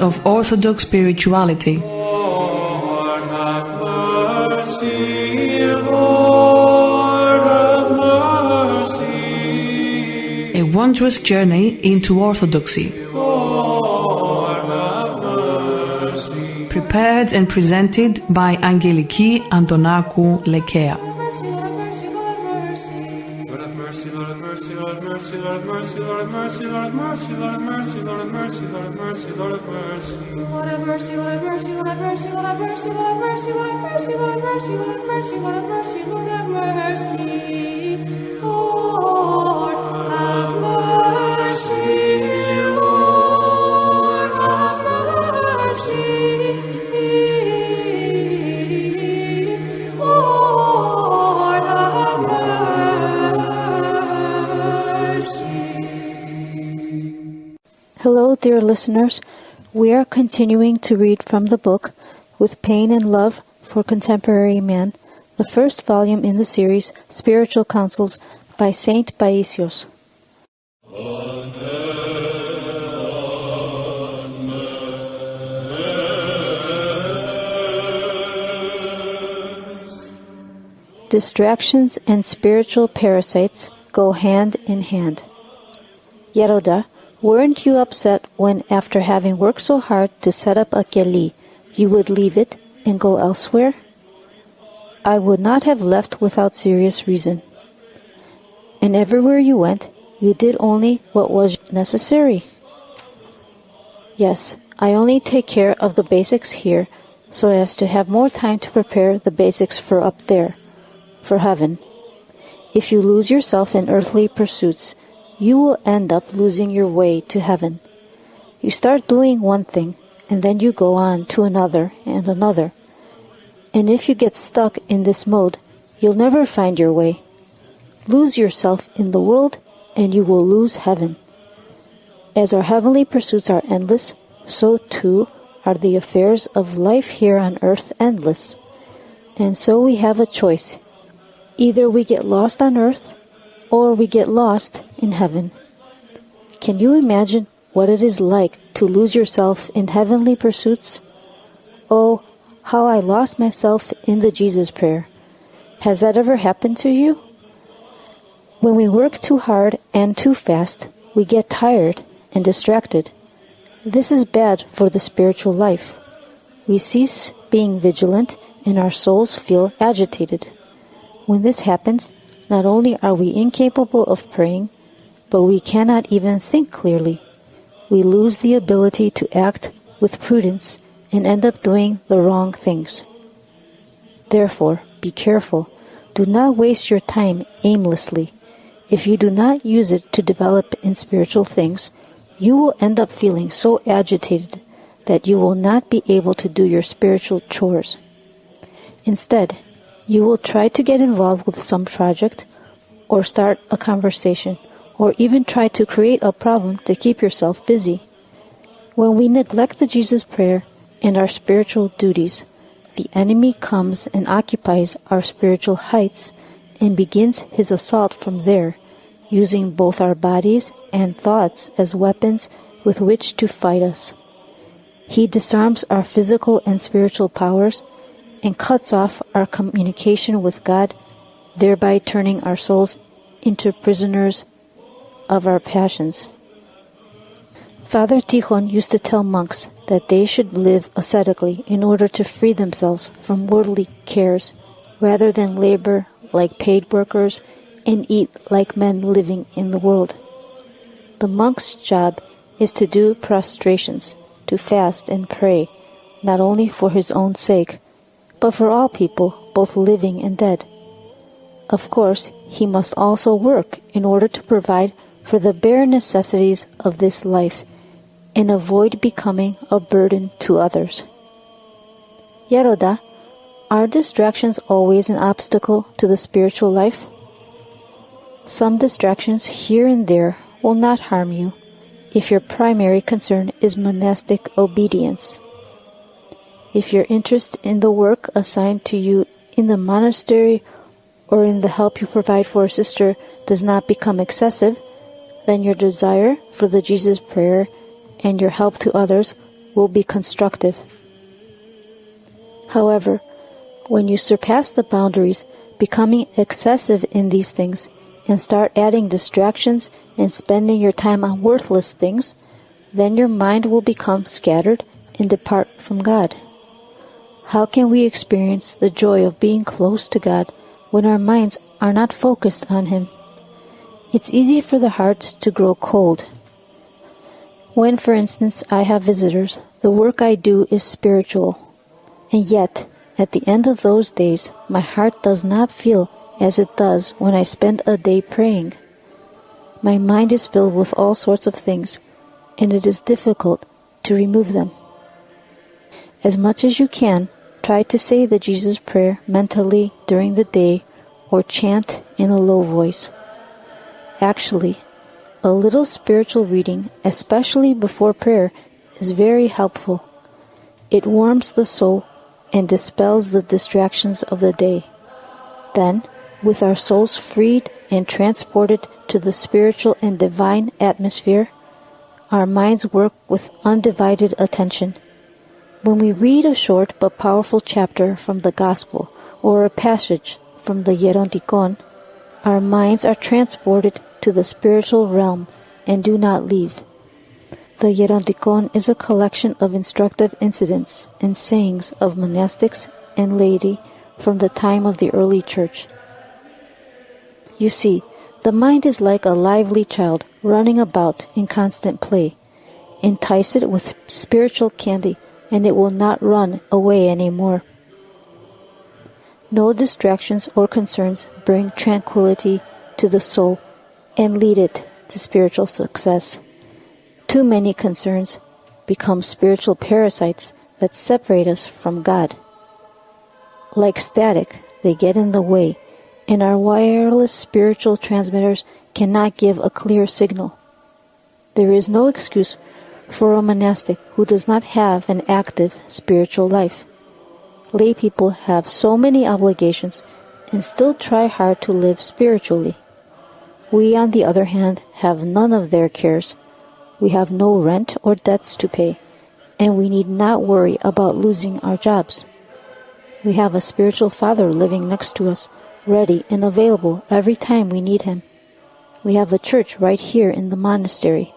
of Orthodox spirituality. Lord, have mercy, Lord, have mercy. A wondrous journey into Orthodoxy. Lord, have mercy. Prepared and presented by Angeliki Antonakou Lekea. Lord have mercy, Lord have mercy, Lord have mercy, Lord have mercy, Lord have mercy, Lord have mercy, Lord have mercy, Lord have mercy, Lord have mercy, Lord have mercy. Lord have mercy, Lord have mercy, Lord have mercy, Lord have mercy, Lord have mercy, Lord have mercy, Lord have mercy, Lord have mercy, Lord have mercy, Lord have mercy. Lord have mercy, Lord have mercy. Lord have mercy. Hello, dear listeners. We are continuing to read from the book With Pain and Love for Contemporary Man, the first volume in the series Spiritual Counsels by Saint Paisios. Distractions and spiritual parasites go hand in hand. Yeroda, weren't you upset when, after having worked so hard to set up a keli, you would leave it and go elsewhere? I would not have left without serious reason. And everywhere you went, you did only what was necessary. Yes, I only take care of the basics here so as to have more time to prepare the basics for up there, for heaven. If you lose yourself in earthly pursuits, you will end up losing your way to heaven. You start doing one thing, and then you go on to another and another. And if you get stuck in this mode, you'll never find your way. Lose yourself in the world, and you will lose heaven. As our heavenly pursuits are endless, so too are the affairs of life here on earth endless. And so we have a choice. Either we get lost on earth, or we get lost in heaven. Can you imagine what it is like to lose yourself in heavenly pursuits? Oh, how I lost myself in the Jesus prayer. Has that ever happened to you? When we work too hard and too fast, we get tired and distracted. This is bad for the spiritual life. We cease being vigilant and our souls feel agitated. When this happens, not only are we incapable of praying, but we cannot even think clearly. We lose the ability to act with prudence and end up doing the wrong things. Therefore, be careful. Do not waste your time aimlessly. If you do not use it to develop in spiritual things, you will end up feeling so agitated that you will not be able to do your spiritual chores. Instead, you will try to get involved with some project, or start a conversation, or even try to create a problem to keep yourself busy. When we neglect the Jesus prayer and our spiritual duties, the enemy comes and occupies our spiritual heights and begins his assault from there, using both our bodies and thoughts as weapons with which to fight us. He disarms our physical and spiritual powers and cuts off our communication with God, thereby turning our souls into prisoners of our passions. Father Tikhon used to tell monks that they should live ascetically in order to free themselves from worldly cares, rather than labor like paid workers and eat like men living in the world. The monk's job is to do prostrations, to fast and pray, not only for his own sake, but for all people, both living and dead. Of course, he must also work in order to provide for the bare necessities of this life and avoid becoming a burden to others. Yeroda, are distractions always an obstacle to the spiritual life? Some distractions here and there will not harm you if your primary concern is monastic obedience. If your interest in the work assigned to you in the monastery or in the help you provide for a sister does not become excessive, then your desire for the Jesus prayer and your help to others will be constructive. However, when you surpass the boundaries, becoming excessive in these things, and start adding distractions and spending your time on worthless things, then your mind will become scattered and depart from God. How can we experience the joy of being close to God when our minds are not focused on Him? It's easy for the heart to grow cold. When, for instance, I have visitors, the work I do is spiritual. And yet, at the end of those days, my heart does not feel as it does when I spend a day praying. My mind is filled with all sorts of things, and it is difficult to remove them. As much as you can, try to say the Jesus prayer mentally during the day or chant in a low voice. Actually, a little spiritual reading, especially before prayer, is very helpful. It warms the soul and dispels the distractions of the day. Then, with our souls freed and transported to the spiritual and divine atmosphere, our minds work with undivided attention. When we read a short but powerful chapter from the Gospel or a passage from the Hierontikon, our minds are transported to the spiritual realm and do not leave. The Hierontikon is a collection of instructive incidents and sayings of monastics and laity from the time of the early Church. You see, the mind is like a lively child running about in constant play. Entice it with spiritual candy, and it will not run away anymore. No distractions or concerns bring tranquility to the soul and lead it to spiritual success. Too many concerns become spiritual parasites that separate us from God. Like static, they get in the way, and our wireless spiritual transmitters cannot give a clear signal. There is no excuse for a monastic who does not have an active spiritual life. Lay people have so many obligations and still try hard to live spiritually. We, on the other hand, have none of their cares. We have no rent or debts to pay, and we need not worry about losing our jobs. We have a spiritual father living next to us, ready and available every time we need him. We have a church right here in the monastery.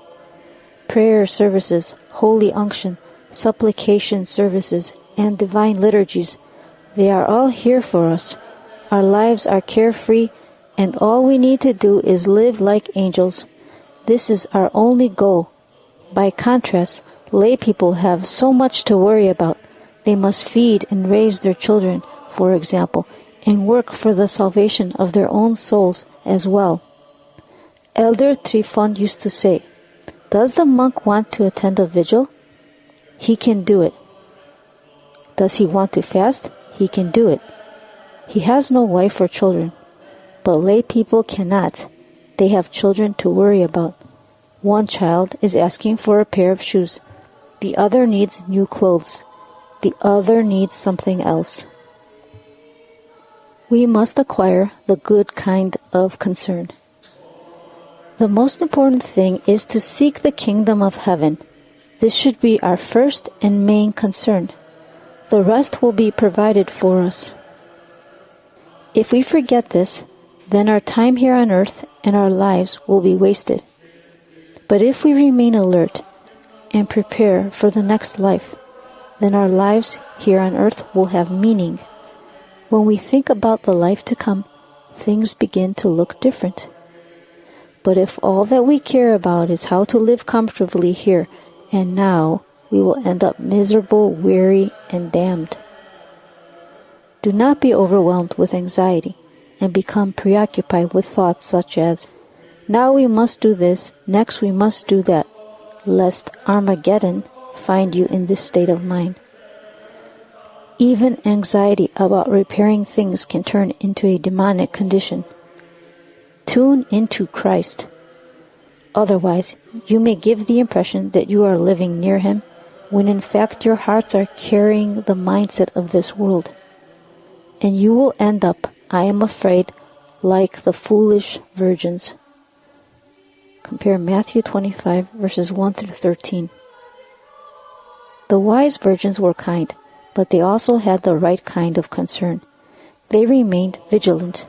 Prayer services, holy unction, supplication services, and divine liturgies, they are all here for us. Our lives are carefree, and all we need to do is live like angels. This is our only goal. By contrast, lay people have so much to worry about. They must feed and raise their children, for example, and work for the salvation of their own souls as well. Elder Trifon used to say, "Does the monk want to attend a vigil? He can do it. Does he want to fast? He can do it. He has no wife or children. But lay people cannot. They have children to worry about. One child is asking for a pair of shoes. The other needs new clothes. The other needs something else." We must acquire the good kind of concern. The most important thing is to seek the kingdom of heaven. This should be our first and main concern. The rest will be provided for us. If we forget this, then our time here on earth and our lives will be wasted. But if we remain alert and prepare for the next life, then our lives here on earth will have meaning. When we think about the life to come, things begin to look different. But if all that we care about is how to live comfortably here and now, we will end up miserable, weary, and damned. Do not be overwhelmed with anxiety and become preoccupied with thoughts such as, "Now we must do this, next we must do that," lest Armageddon find you in this state of mind. Even anxiety about repairing things can turn into a demonic condition. Tune into Christ. Otherwise, you may give the impression that you are living near Him, when in fact your hearts are carrying the mindset of this world. And you will end up, I am afraid, like the foolish virgins. Compare Matthew 25, verses 1 through 13. The wise virgins were kind, but they also had the right kind of concern. They remained vigilant.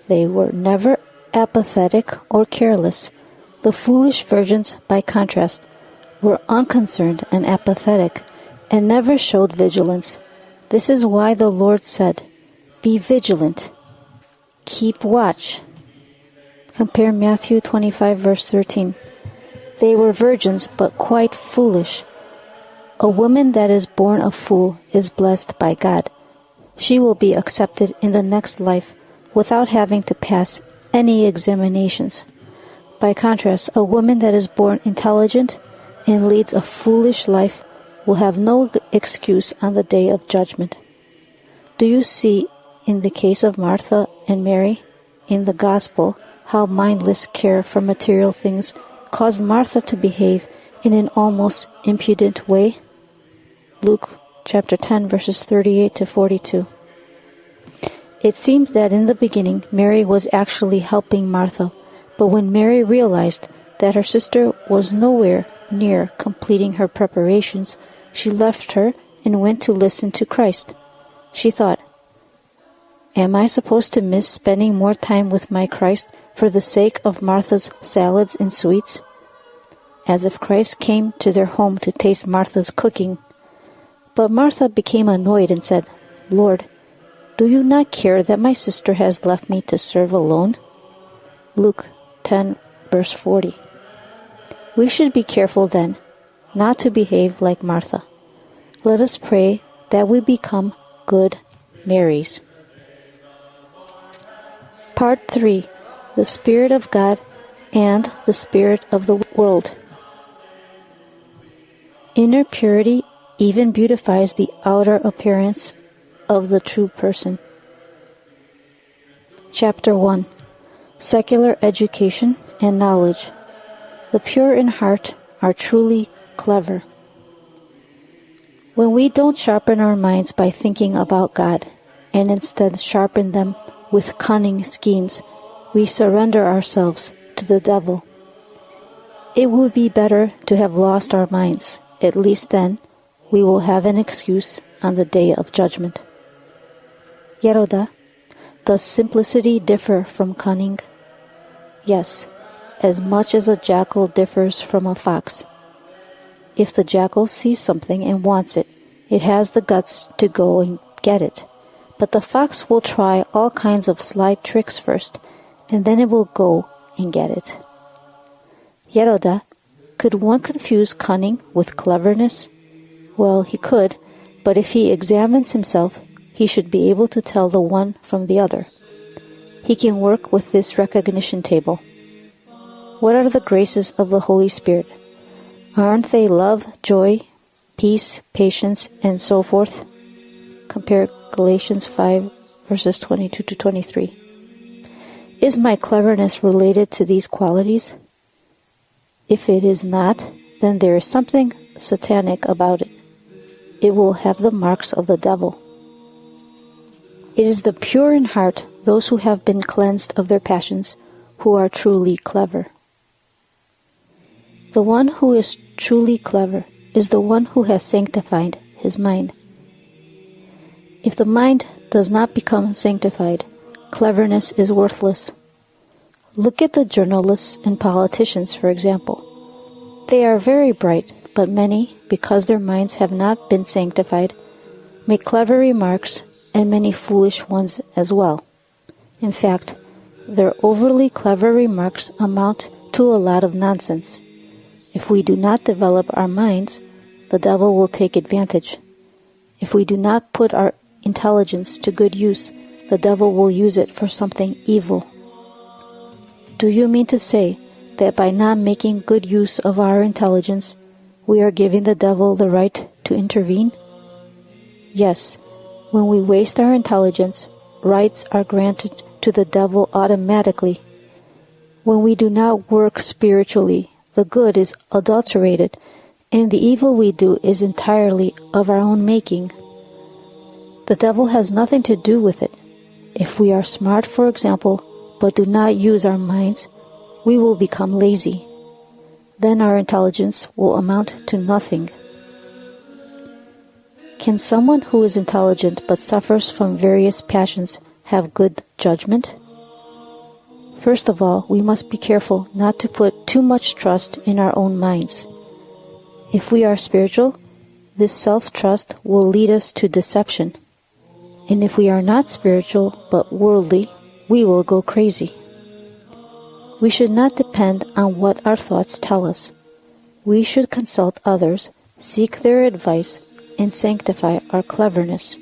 They were never apathetic or careless. The foolish virgins, by contrast, were unconcerned and apathetic, and never showed vigilance. This is why the Lord said, "Be vigilant. Keep watch." Compare Matthew 25, verse 13. They were virgins, but quite foolish. A woman that is born a fool is blessed by God. She will be accepted in the next life without having to pass any examinations. By contrast, a woman that is born intelligent and leads a foolish life will have no excuse on the day of judgment. Do you see, in the case of Martha and Mary, in the Gospel, how mindless care for material things caused Martha to behave in an almost impudent way? Luke chapter 10, verses 38 to 42. It seems that in the beginning, Mary was actually helping Martha, but when Mary realized that her sister was nowhere near completing her preparations, she left her and went to listen to Christ. She thought, "Am I supposed to miss spending more time with my Christ for the sake of Martha's salads and sweets?" As if Christ came to their home to taste Martha's cooking. But Martha became annoyed and said, "Lord, do you not care that my sister has left me to serve alone?" Luke 10, verse 40. We should be careful then not to behave like Martha. Let us pray that we become good Marys. Part 3. The Spirit of God and the Spirit of the world. Inner purity even beautifies the outer appearance of the true person. Chapter 1. Secular Education and Knowledge. The pure in heart are truly clever. When we don't sharpen our minds by thinking about God, and instead sharpen them with cunning schemes, we surrender ourselves to the devil. It would be better to have lost our minds. At least then, we will have an excuse on the day of judgment. Yeroda, does simplicity differ from cunning? Yes, as much as a jackal differs from a fox. If the jackal sees something and wants it, it has the guts to go and get it. But the fox will try all kinds of sly tricks first, and then it will go and get it. Yeroda, could one confuse cunning with cleverness? Well, he could, but if he examines himself, he should be able to tell the one from the other. He can work with this recognition table. What are the graces of the Holy Spirit? Aren't they love, joy, peace, patience, and so forth? Compare Galatians 5, verses 22 to 23. Is my cleverness related to these qualities? If it is not, then there is something satanic about it. It will have the marks of the devil. It is the pure in heart, those who have been cleansed of their passions, who are truly clever. The one who is truly clever is the one who has sanctified his mind. If the mind does not become sanctified, cleverness is worthless. Look at the journalists and politicians, for example. They are very bright, but many, because their minds have not been sanctified, make clever remarks and many foolish ones as well. In fact, their overly clever remarks amount to a lot of nonsense. If we do not develop our minds, the devil will take advantage. If we do not put our intelligence to good use, the devil will use it for something evil. Do you mean to say that by not making good use of our intelligence, we are giving the devil the right to intervene? Yes, when we waste our intelligence, rights are granted to the devil automatically. When we do not work spiritually, the good is adulterated, and the evil we do is entirely of our own making. The devil has nothing to do with it. If we are smart, for example, but do not use our minds, we will become lazy. Then our intelligence will amount to nothing. Can someone who is intelligent but suffers from various passions have good judgment? First of all, we must be careful not to put too much trust in our own minds. If we are spiritual, this self-trust will lead us to deception. And if we are not spiritual but worldly, we will go crazy. We should not depend on what our thoughts tell us. We should consult others, seek their advice, and sanctify our cleverness.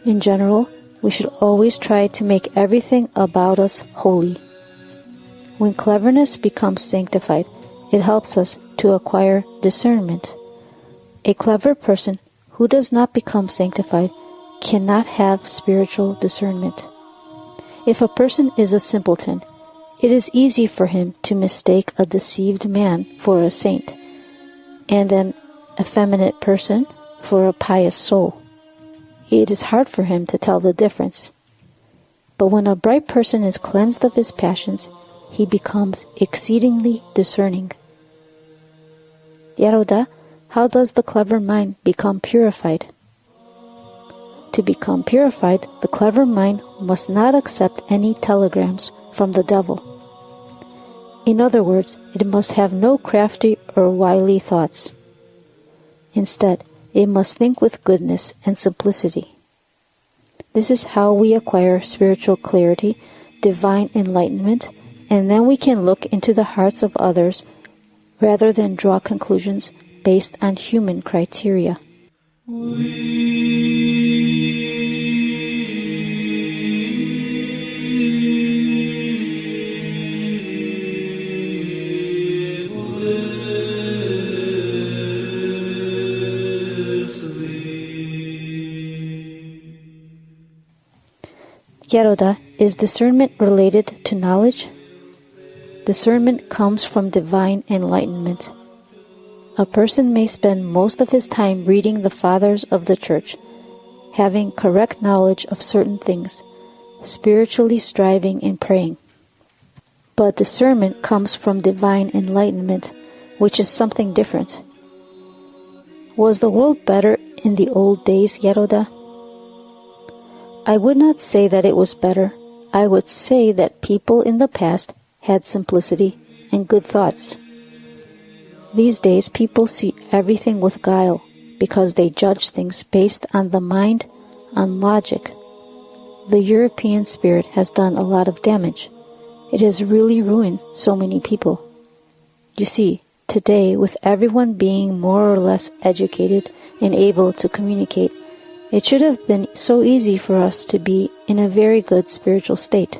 In general, we should always try to make everything about us holy. When cleverness becomes sanctified, it helps us to acquire discernment. A clever person who does not become sanctified cannot have spiritual discernment. If a person is a simpleton, it is easy for him to mistake a deceived man for a saint, and an effeminate person for a pious soul. It is hard for him to tell the difference. But when a bright person is cleansed of his passions, he becomes exceedingly discerning. Yaroda, how does the clever mind become purified? To become purified, the clever mind must not accept any telegrams from the devil. In other words, it must have no crafty or wily thoughts. Instead, it must think with goodness and simplicity. This is how we acquire spiritual clarity, divine enlightenment, and then we can look into the hearts of others rather than draw conclusions based on human criteria. Yaroda, is discernment related to knowledge? Discernment comes from divine enlightenment. A person may spend most of his time reading the Fathers of the Church, having correct knowledge of certain things, spiritually striving and praying. But discernment comes from divine enlightenment, which is something different. Was the world better in the old days, Yaroda? I would not say that it was better. I would say that people in the past had simplicity and good thoughts. These days, people see everything with guile because they judge things based on the mind, on logic. The European spirit has done a lot of damage. It has really ruined so many people. You see, today, with everyone being more or less educated and able to communicate, it should have been so easy for us to be in a very good spiritual state.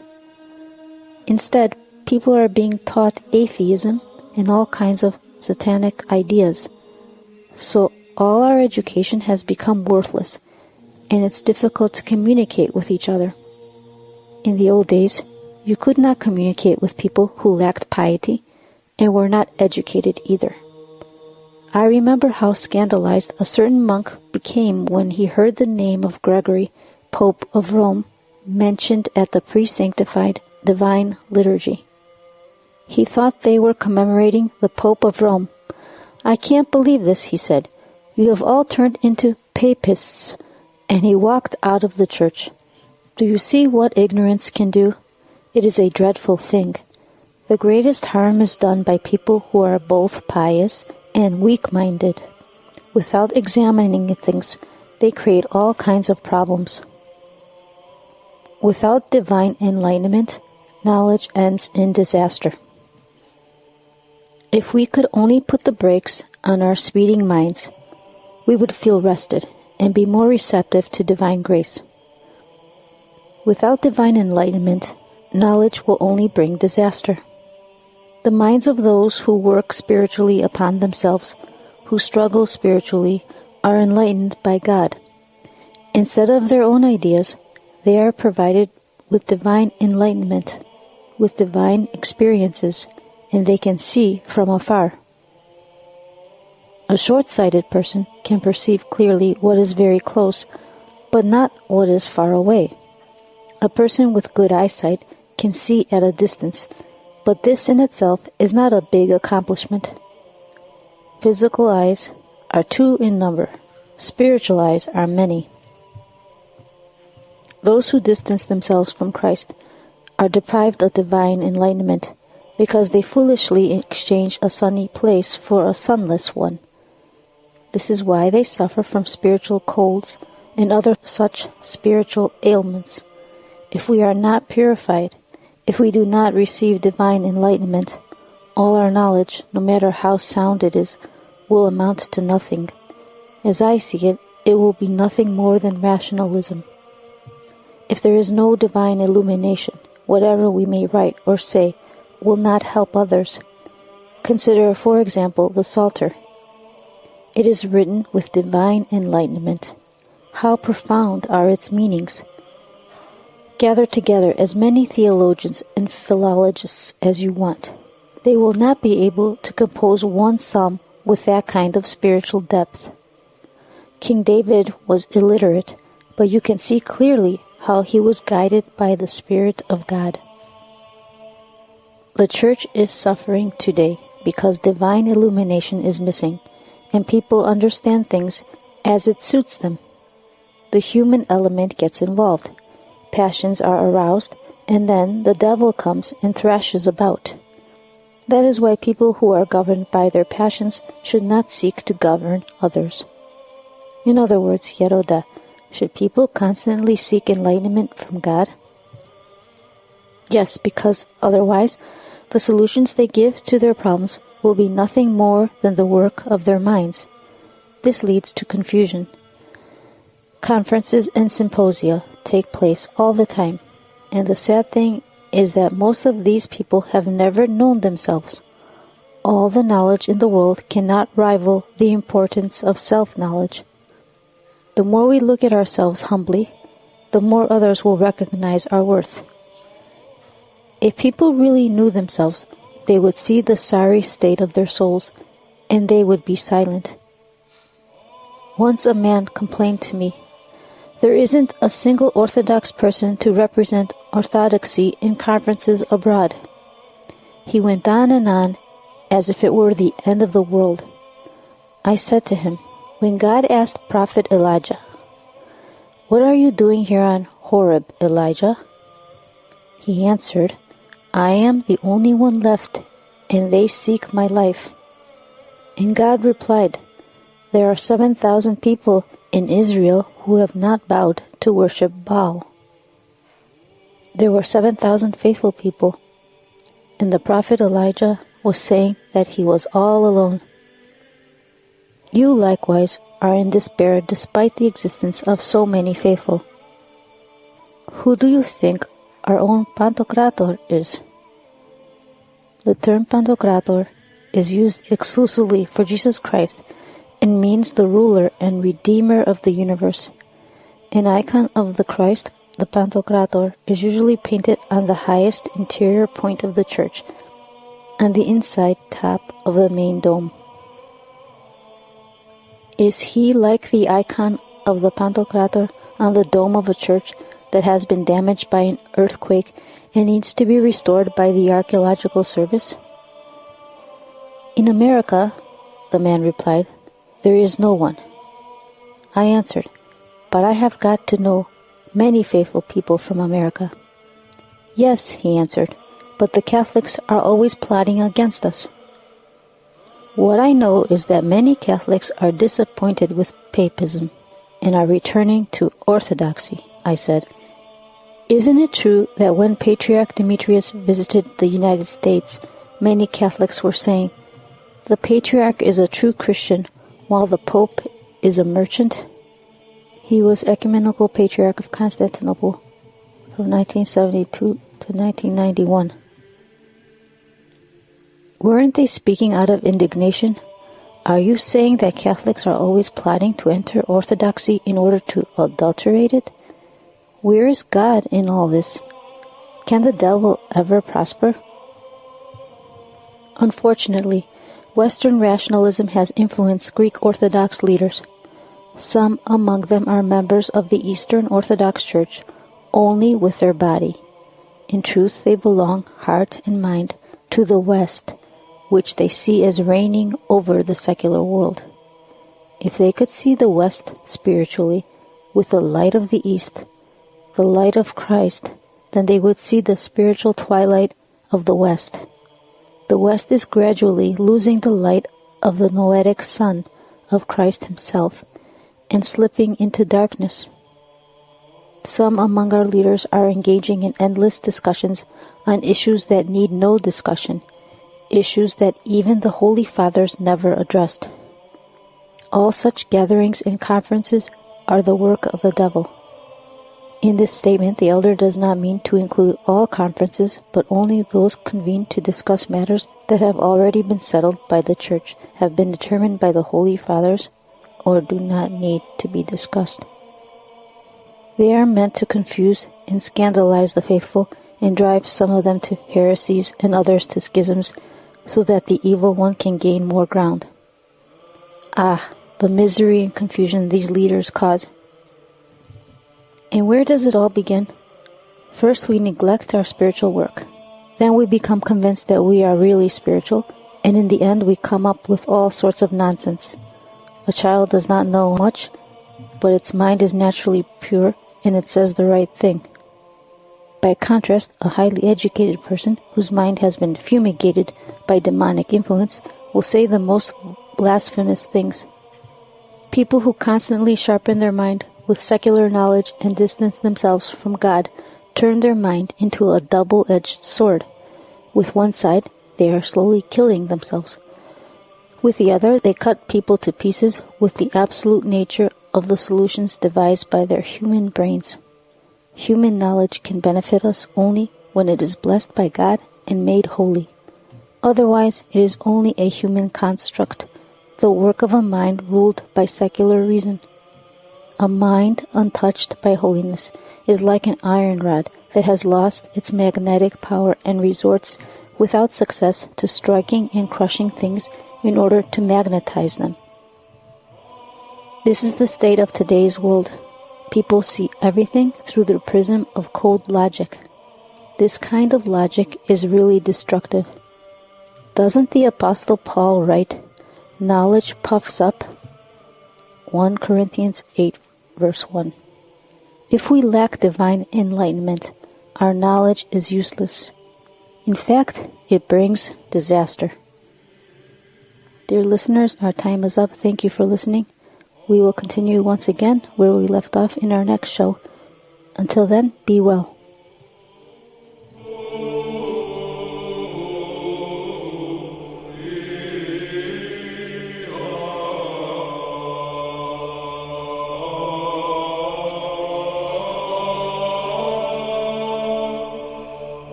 Instead, people are being taught atheism and all kinds of satanic ideas. So all our education has become worthless, and it's difficult to communicate with each other. In the old days, you could not communicate with people who lacked piety and were not educated either. I remember how scandalized a certain monk became when he heard the name of Gregory, Pope of Rome, mentioned at the pre-sanctified divine liturgy. He thought they were commemorating the Pope of Rome. "I can't believe this," he said. "You have all turned into papists," and he walked out of the church. Do you see what ignorance can do? It is a dreadful thing. The greatest harm is done by people who are both pious and weak-minded. Without examining things, they create all kinds of problems. Without divine enlightenment, knowledge ends in disaster. If we could only put the brakes on our speeding minds, we would feel rested and be more receptive to divine grace. Without divine enlightenment, knowledge will only bring disaster. The minds of those who work spiritually upon themselves, who struggle spiritually, are enlightened by God. Instead of their own ideas, they are provided with divine enlightenment, with divine experiences, and they can see from afar. A short-sighted person can perceive clearly what is very close, but not what is far away. A person with good eyesight can see at a distance, but this in itself is not a big accomplishment. Physical eyes are 2 in number. spiritual eyes are many. Those who distance themselves from Christ are deprived of divine enlightenment because they foolishly exchange a sunny place for a sunless one. This is why they suffer from spiritual colds and other such spiritual ailments. If we are not purified, if we do not receive divine enlightenment, all our knowledge, no matter how sound it is, will amount to nothing. As I see it, it will be nothing more than rationalism. If there is no divine illumination, whatever we may write or say will not help others. Consider, for example, the Psalter. It is written with divine enlightenment. How profound are its meanings! Gather together as many theologians and philologists as you want. They will not be able to compose one psalm with that kind of spiritual depth. King David was illiterate, but you can see clearly how he was guided by the Spirit of God. The Church is suffering today because divine illumination is missing, and people understand things as it suits them. The human element gets involved. Passions are aroused, and then the devil comes and thrashes about. That is why people who are governed by their passions should not seek to govern others. In other words, Yeroda, should people constantly seek enlightenment from God? Yes, because otherwise the solutions they give to their problems will be nothing more than the work of their minds. This leads to confusion. Conferences and symposia take place all the time, and the sad thing is that most of these people have never known themselves. All the knowledge in the world cannot rival the importance of self-knowledge. The more we look at ourselves humbly, the more others will recognize our worth. If people really knew themselves, they would see the sorry state of their souls, and they would be silent. Once a man complained to me, "There isn't a single Orthodox person to represent Orthodoxy in conferences abroad." He went on and on, as if it were the end of the world. I said to him, when God asked Prophet Elijah, "What are you doing here on Horeb, Elijah?" He answered, "I am the only one left, and they seek my life." And God replied, "There are 7,000 people in Israel who have not bowed to worship Baal." There were 7,000 faithful people, and the prophet Elijah was saying that he was all alone. You likewise are in despair despite the existence of so many faithful. Who do you think our own Pantocrator is? The term Pantocrator is used exclusively for Jesus Christ and means the ruler and redeemer of the universe. An icon of the Christ, the Pantocrator, is usually painted on the highest interior point of the church, on the inside top of the main dome. Is he like the icon of the Pantocrator on the dome of a church that has been damaged by an earthquake and needs to be restored by the archaeological service? In America, the man replied, there is no one. I answered, but I have got to know many faithful people from America. Yes, he answered, but the Catholics are always plotting against us. What I know is that many Catholics are disappointed with papism and are returning to orthodoxy, I said. Isn't it true that when Patriarch Demetrius visited the United States, many Catholics were saying, the Patriarch is a true Christian, while the Pope is a merchant? He was Ecumenical Patriarch of Constantinople from 1972 to 1991. Weren't they speaking out of indignation? Are you saying that Catholics are always plotting to enter orthodoxy in order to adulterate it? Where is God in all this? Can the devil ever prosper? Unfortunately, Western rationalism has influenced Greek Orthodox leaders. Some among them are members of the Eastern Orthodox Church only with their body. In truth, they belong, heart and mind, to the West, which they see as reigning over the secular world. If they could see the West spiritually with the light of the East, the light of Christ, then they would see the spiritual twilight of the West. The West is gradually losing the light of the noetic sun of Christ himself and slipping into darkness. Some among our leaders are engaging in endless discussions on issues that need no discussion, issues that even the Holy Fathers never addressed. All such gatherings and conferences are the work of the devil. In this statement, the elder does not mean to include all conferences, but only those convened to discuss matters that have already been settled by the Church, have been determined by the Holy Fathers, or do not need to be discussed. They are meant to confuse and scandalize the faithful and drive some of them to heresies and others to schisms, so that the evil one can gain more ground. Ah, the misery and confusion these leaders cause. And where does it all begin? First, we neglect our spiritual work. Then we become convinced that we are really spiritual, and in the end we come up with all sorts of nonsense. A child does not know much, but its mind is naturally pure, and it says the right thing. By contrast, a highly educated person whose mind has been fumigated by demonic influence will say the most blasphemous things. People who constantly sharpen their mind with secular knowledge and distance themselves from God turn their mind into a double-edged sword. With one side, they are slowly killing themselves. With the other, they cut people to pieces with the absolute nature of the solutions devised by their human brains. Human knowledge can benefit us only when it is blessed by God and made holy. Otherwise, it is only a human construct, the work of a mind ruled by secular reason. A mind untouched by holiness is like an iron rod that has lost its magnetic power and resorts without success to striking and crushing things in order to magnetize them. This is the state of today's world. People see everything through the prism of cold logic. This kind of logic is really destructive. Doesn't the Apostle Paul write, "Knowledge puffs up"? 1 Corinthians 8, verse 1. If we lack divine enlightenment, our knowledge is useless. In fact, it brings disaster. Dear listeners, our time is up. Thank you for listening. We will continue once again where we left off in our next show. Until then, be well.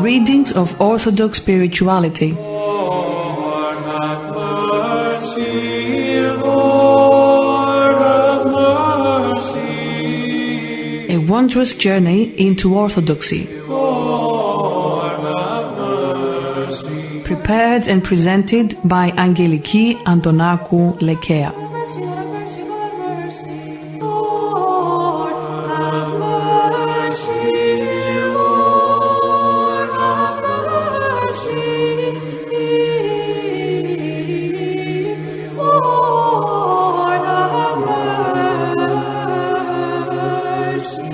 Readings of Orthodox Spirituality. Lord, have mercy, Lord, have mercy. A wondrous journey into Orthodoxy. Lord, have mercy. Prepared and presented by Angeliki Antonakou Lekea.